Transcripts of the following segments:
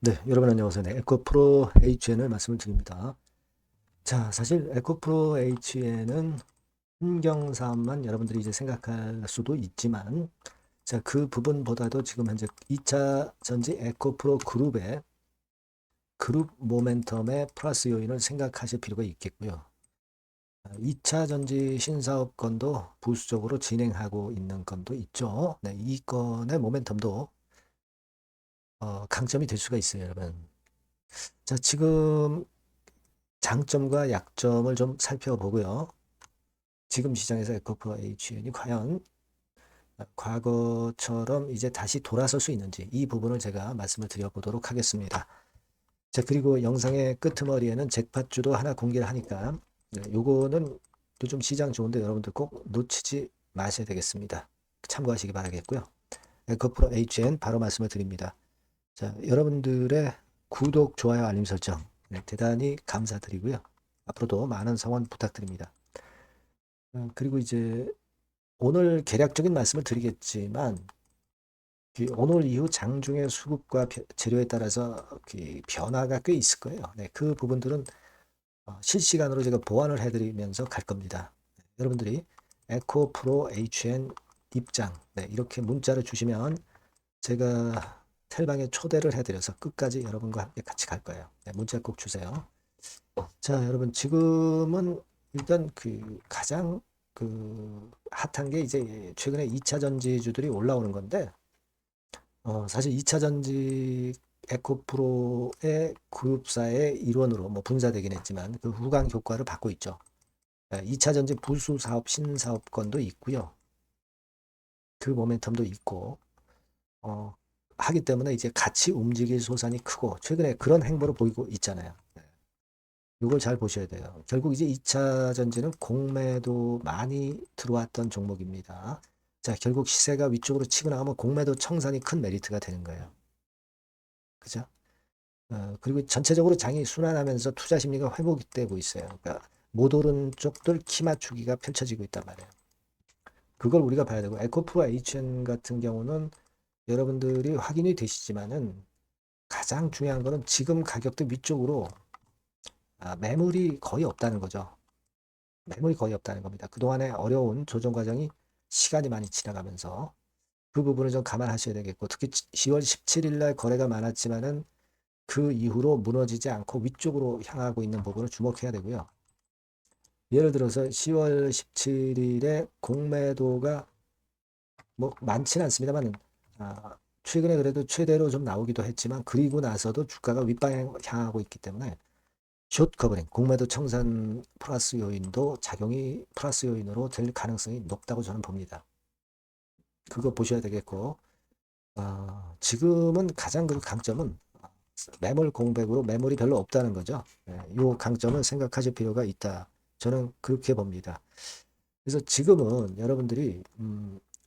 네, 여러분 안녕하세요. 네, 에코프로 HN을 말씀을 드립니다. 자, 사실 에코프로 HN은 환경사업만 여러분들이 이제 생각할 수도 있지만, 자, 그 부분보다도 지금 현재 2차 전지 에코프로 그룹의 그룹 모멘텀의 플러스 요인을 생각하실 필요가 있겠고요. 2차 전지 신사업 건도 부수적으로 진행하고 있는 건도 있죠. 네, 이 건의 모멘텀도 강점이 될 수가 있어요, 여러분. 자, 지금 장점과 약점을 좀 살펴보고요. 지금 시장에서 에코프로 HN이 과연 과거처럼 이제 다시 돌아설 수 있는지 이 부분을 제가 말씀을 드려보도록 하겠습니다. 자, 그리고 영상의 끄트머리에는 잭팟주도 하나 공개를 하니까 요거는 요즘 시장 좋은데 여러분들 꼭 놓치지 마셔야 되겠습니다. 참고하시기 바라겠고요. 에코프로 HN 바로 말씀을 드립니다. 자, 여러분들의 구독, 좋아요, 알림 설정 대단히 감사드리고요. 앞으로도 많은 성원 부탁드립니다. 그리고 이제 오늘 개략적인 말씀을 드리겠지만 오늘 이후 장중의 수급과 재료에 따라서 변화가 꽤 있을 거예요. 네, 그 부분들은 실시간으로 제가 보완을 해드리면서 갈 겁니다. 여러분들이 에코 프로 HN 입장 이렇게 문자를 주시면 제가 텔방에 초대를 해드려서 끝까지 여러분과 함께 같이 갈 거예요. 네, 문자 꼭 주세요. 자, 여러분 지금은 일단 가장 핫한 게 이제 최근에 2차 전지주들이 올라오는 건데 사실 2차 전지 에코프로의 그룹사의 일원으로 뭐 분사되긴 했지만 그 후광 효과를 받고 있죠. 2차 전지 부수 사업 신사업권도 있고요. 그 모멘텀도 있고 어, 하기 때문에 이제 같이 움직일 소산이 크고 최근에 그런 행보를 보이고 있잖아요. 이걸 잘 보셔야 돼요. 결국 이제 2차 전지는 공매도 많이 들어왔던 종목입니다. 자, 결국 시세가 위쪽으로 치고 나가면 공매도 청산이 큰 메리트가 되는 거예요. 그죠? 그리고 전체적으로 장이 순환하면서 투자 심리가 회복되고 있어요. 그러니까 못 오른 쪽들 키 맞추기가 펼쳐지고 있단 말이에요. 그걸 우리가 봐야 되고 에코프로 HN 같은 경우는 여러분들이 확인이 되시지만은 가장 중요한 거는 지금 가격대 위쪽으로 매물이 거의 없다는 거죠. 매물이 거의 없다는 겁니다. 그동안의 어려운 조정 과정이 시간이 많이 지나가면서 그 부분을 좀 감안하셔야 되겠고 특히 10월 17일 날 거래가 많았지만은 그 이후로 무너지지 않고 위쪽으로 향하고 있는 부분을 주목해야 되고요. 예를 들어서 10월 17일에 공매도가 뭐 많지는 않습니다만 최근에 그래도 최대로 좀 나오기도 했지만 그리고 나서도 주가가 윗방향 향하고 있기 때문에 숏 커버링, 공매도 청산 플러스 요인도 작용이 플러스 요인으로 될 가능성이 높다고 저는 봅니다. 그거 보셔야 되겠고 지금은 가장 그 강점은 매물 공백으로 매물이 별로 없다는 거죠. 이 강점을 생각하실 필요가 있다. 저는 그렇게 봅니다. 그래서 지금은 여러분들이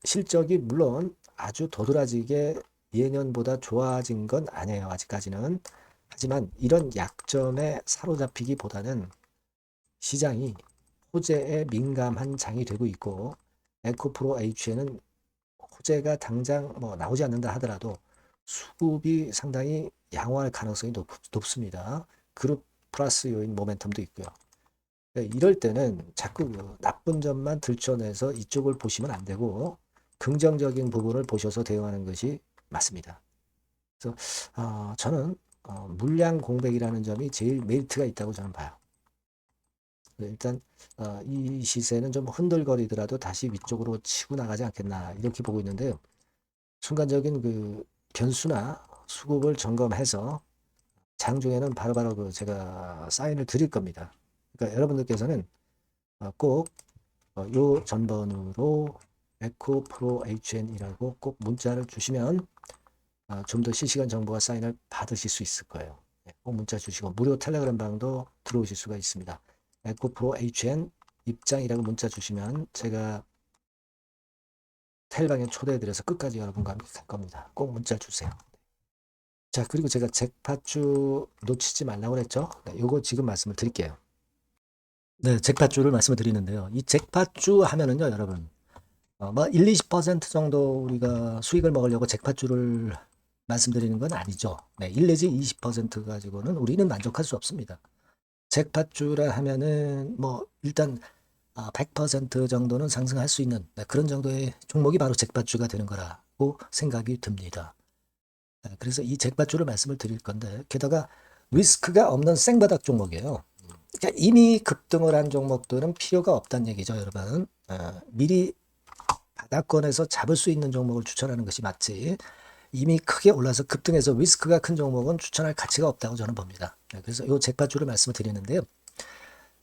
실적이 물론 아주 도드라지게 예년보다 좋아진 건 아니에요. 아직까지는. 하지만 이런 약점에 사로잡히기보다는 시장이 호재에 민감한 장이 되고 있고 에코프로 H에는 호재가 당장 뭐 나오지 않는다 하더라도 수급이 상당히 양호할 가능성이 높습니다. 그룹 플러스 요인 모멘텀도 있고요. 이럴 때는 자꾸 나쁜 점만 들춰내서 이쪽을 보시면 안 되고 긍정적인 부분을 보셔서 대응하는 것이 맞습니다. 그래서 저는 물량 공백이라는 점이 제일 메리트가 있다고 저는 봐요. 일단 이 시세는 좀 흔들거리더라도 다시 위쪽으로 치고 나가지 않겠나 이렇게 보고 있는데요. 순간적인 그 변수나 수급을 점검해서 장중에는 바로바로 제가 사인을 드릴 겁니다. 그러니까 여러분들께서는 꼭 요 전번으로 에코 프로 HN이라고 꼭 문자를 주시면 좀 더 실시간 정보와 사인을 받으실 수 있을 거예요. 꼭 문자 주시고 무료 텔레그램 방도 들어오실 수가 있습니다. 에코 프로 HN 입장이라고 문자 주시면 제가 텔방에 초대해드려서 끝까지 여러분과 함께 갈 겁니다. 꼭 문자 주세요. 자, 그리고 제가 잭팟주 놓치지 말라고 그랬죠? 네, 요거 지금 말씀을 드릴게요. 네, 잭팟주를 말씀을 드리는데요. 이 잭팟주 하면은요, 여러분. 뭐 1, 20% 정도 우리가 수익을 먹으려고 잭팟주를 말씀드리는 건 아니죠. 네, 1 내지 20% 가지고는 우리는 만족할 수 없습니다. 잭팟주라 하면은 뭐 일단 100% 정도는 상승할 수 있는 그런 정도의 종목이 바로 잭팟주가 되는 거라고 생각이 듭니다. 그래서 이 잭팟주를 말씀을 드릴 건데 게다가 리스크가 없는 생바닥 종목이에요. 그러니까 이미 급등을 한 종목들은 필요가 없다는 얘기죠, 여러분. 미리 바닥권에서 잡을 수 있는 종목을 추천하는 것이 맞지. 이미 크게 올라서 급등해서 리스크가 큰 종목은 추천할 가치가 없다고 저는 봅니다. 그래서 이 잭팟주를 말씀을 드리는데요.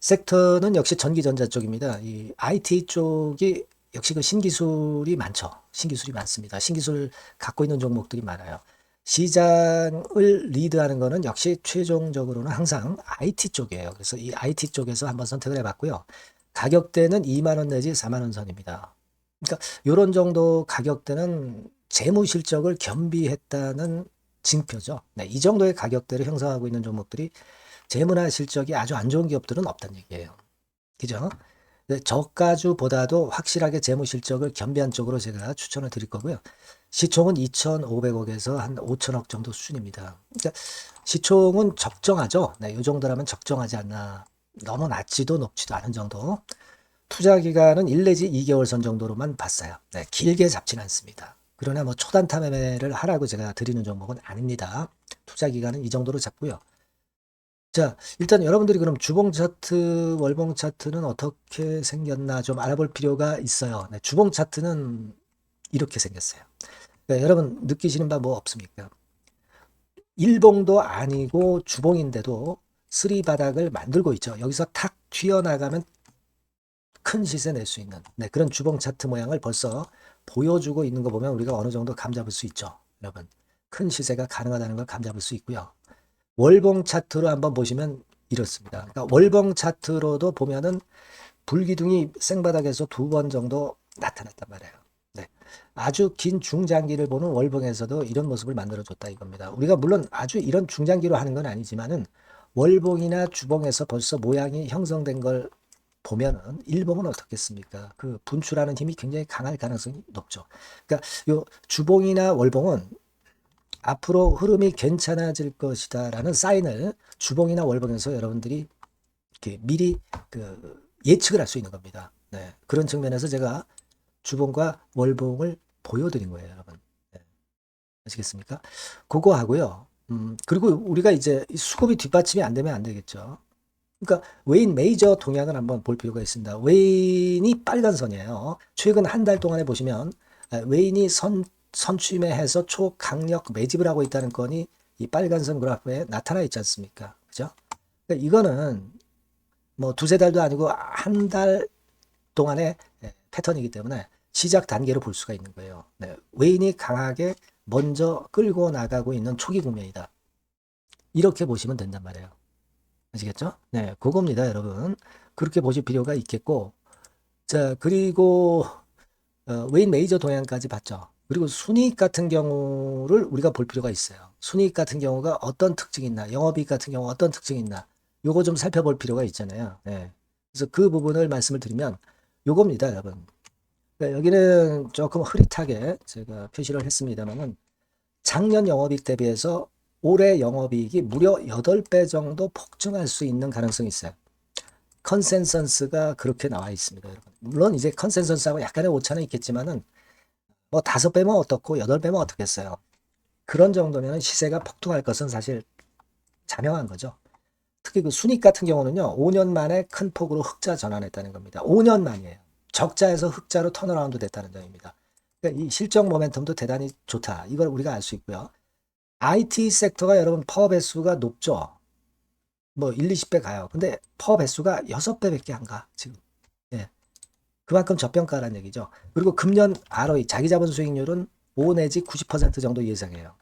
섹터는 역시 전기전자 쪽입니다. 이 IT 쪽이 역시 그 신기술이 많죠. 신기술이 많습니다. 신기술 갖고 있는 종목들이 많아요. 시장을 리드하는 거는 역시 최종적으로는 항상 IT 쪽이에요. 그래서 이 IT 쪽에서 한번 선택을 해봤고요. 가격대는 2만 원 내지 4만 원 선입니다. 그러니까 이런 정도 가격대는 재무 실적을 겸비했다는 징표죠. 네, 이 정도의 가격대를 형성하고 있는 종목들이 재무나 실적이 아주 안 좋은 기업들은 없다는 얘기예요. 그죠? 저가주보다도 확실하게 재무 실적을 겸비한 쪽으로 제가 추천을 드릴 거고요. 시총은 2,500억에서 한 5천억 정도 수준입니다. 그러니까 시총은 적정하죠. 네, 이 정도라면 적정하지 않나. 너무 낮지도 높지도 않은 정도. 투자 기간은 1 내지 2개월 선 정도로만 봤어요. 네, 길게 잡지는 않습니다. 그러나 뭐 초단타 매매를 하라고 제가 드리는 종목은 아닙니다. 투자 기간은 이 정도로 잡고요. 자, 일단 여러분들이 그럼 주봉 차트, 월봉 차트는 어떻게 생겼나 좀 알아볼 필요가 있어요. 네, 주봉 차트는 이렇게 생겼어요. 네, 여러분 느끼시는 바 뭐 없습니까? 일봉도 아니고 주봉인데도 쓰리 바닥을 만들고 있죠. 여기서 탁 튀어나가면 큰 시세 낼 수 있는 그런 주봉 차트 모양을 벌써 보여주고 있는 거 보면 우리가 어느 정도 감잡을 수 있죠. 여러분 큰 시세가 가능하다는 걸 감잡을 수 있고요. 월봉 차트로 한번 보시면 이렇습니다. 그러니까 월봉 차트로도 보면은 불기둥이 생바닥에서 2번 정도 나타났단 말이에요. 네. 아주 긴 중장기를 보는 월봉에서도 이런 모습을 만들어줬다 이겁니다. 우리가 물론 아주 이런 중장기로 하는 건 아니지만은 월봉이나 주봉에서 벌써 모양이 형성된 걸 보면은 일봉은 어떻겠습니까? 그 분출하는 힘이 굉장히 강할 가능성이 높죠. 그러니까 요 주봉이나 월봉은 앞으로 흐름이 괜찮아질 것이다라는 사인을 주봉이나 월봉에서 여러분들이 이렇게 미리 그 예측을 할 수 있는 겁니다. 네. 그런 측면에서 제가 주봉과 월봉을 보여드린 거예요, 여러분. 네. 아시겠습니까? 그거 하고요. 그리고 우리가 이제 수급이 뒷받침이 안 되면 안 되겠죠. 그러니까 웨인 메이저 동향을 한번 볼 필요가 있습니다. 웨인이 빨간 선이에요. 최근 한 달 동안에 보시면 웨인이 선취매해서 초강력 매집을 하고 있다는 건이 이 빨간 선 그래프에 나타나 있지 않습니까? 그죠? 그러니까 이거는 뭐 두세 달도 아니고 한 달 동안의 패턴이기 때문에 시작 단계로 볼 수가 있는 거예요. 네, 웨인이 강하게 먼저 끌고 나가고 있는 초기 국면이다. 이렇게 보시면 된단 말이에요. 아시겠죠? 네, 그겁니다, 여러분. 그렇게 보실 필요가 있겠고, 자, 그리고 웨인 메이저 동향까지 봤죠. 그리고 순이익 같은 경우를 우리가 볼 필요가 있어요. 순이익 같은 경우가 어떤 특징이 있나, 영업이익 같은 경우 어떤 특징이 있나, 요거 좀 살펴볼 필요가 있잖아요. 네. 그래서 그 부분을 말씀을 드리면 요겁니다, 여러분. 그러니까 여기는 조금 흐릿하게 제가 표시를 했습니다만은 작년 영업이익 대비해서 올해 영업이익이 무려 8배 정도 폭증할 수 있는 가능성이 있어요. 컨센서스가 그렇게 나와 있습니다, 여러분. 물론 이제 컨센서스하고 약간의 오차는 있겠지만은 뭐 5배면 어떻고 8배면 어떻겠어요. 그런 정도면 시세가 폭등할 것은 사실 자명한 거죠. 특히 그 순익 같은 경우는요, 5년 만에 큰 폭으로 흑자 전환했다는 겁니다. 5년 만이에요. 적자에서 흑자로 턴어라운드 됐다는 점입니다. 그러니까 이 실적 모멘텀도 대단히 좋다. 이걸 우리가 알 수 있고요. IT 섹터가 여러분 파워 배수가 높죠. 뭐 1, 20배 가요. 근데 파워 배수가 6배밖에 안 가, 지금. 예. 그만큼 저평가라는 얘기죠. 그리고 금년 ROE, 자기자본 수익률은 5 내지 90% 정도 예상해요.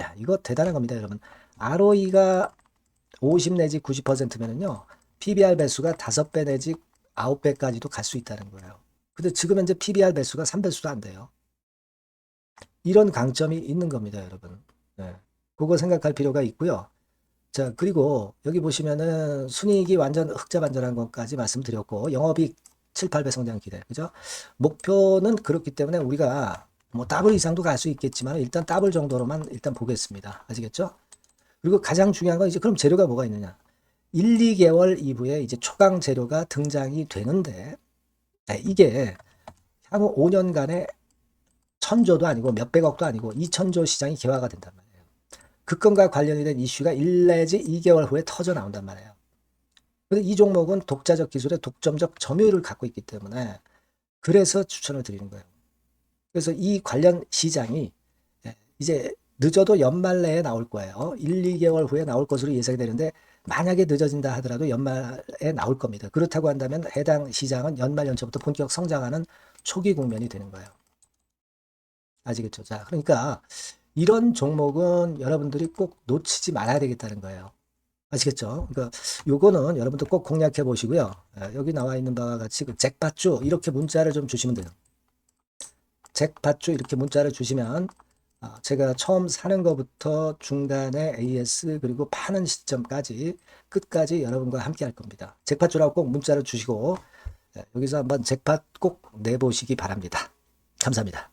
야, 이거 대단한 겁니다, 여러분. ROE가 50 내지 90%면은요, PBR 배수가 5배 내지 9배까지도 갈 수 있다는 거예요. 근데 지금 현재 PBR 배수가 3배수도 안 돼요. 이런 강점이 있는 겁니다, 여러분. 네. 그거 생각할 필요가 있고요. 자, 그리고 여기 보시면은 순이익이 완전 흑자 반전한 것까지 말씀드렸고, 영업이익 7, 8배 성장 기대. 그죠? 목표는 그렇기 때문에 우리가 뭐 더블 이상도 갈 수 있겠지만 일단 더블 정도로만 일단 보겠습니다. 아시겠죠? 그리고 가장 중요한 건 이제 그럼 재료가 뭐가 있느냐? 1, 2개월 이후에 이제 초강 재료가 등장이 되는데 이게 향후 5년간의 천조도 아니고 몇백억도 아니고 2천조 시장이 개화가 된단 말이에요. 그 건과 관련이 된 이슈가 1 내지 2개월 후에 터져 나온단 말이에요. 근데 이 종목은 독자적 기술의 독점적 점유율을 갖고 있기 때문에 그래서 추천을 드리는 거예요. 그래서 이 관련 시장이 이제 늦어도 연말 내에 나올 거예요. 1, 2개월 후에 나올 것으로 예상이 되는데 만약에 늦어진다 하더라도 연말에 나올 겁니다. 그렇다고 한다면 해당 시장은 연말 연초부터 본격 성장하는 초기 국면이 되는 거예요. 아시겠죠? 자, 그러니까 이런 종목은 여러분들이 꼭 놓치지 말아야 되겠다는 거예요. 아시겠죠? 그러니까 요거는 여러분들 꼭 공략해 보시고요. 여기 나와 있는 바와 같이 그 잭팟주 이렇게 문자를 좀 주시면 돼요. 잭팟주 이렇게 문자를 주시면 제가 처음 사는 것부터 중간에 AS 그리고 파는 시점까지 끝까지 여러분과 함께 할 겁니다. 잭팟주라고 꼭 문자를 주시고 여기서 한번 잭팟 꼭 내보시기 바랍니다. 감사합니다.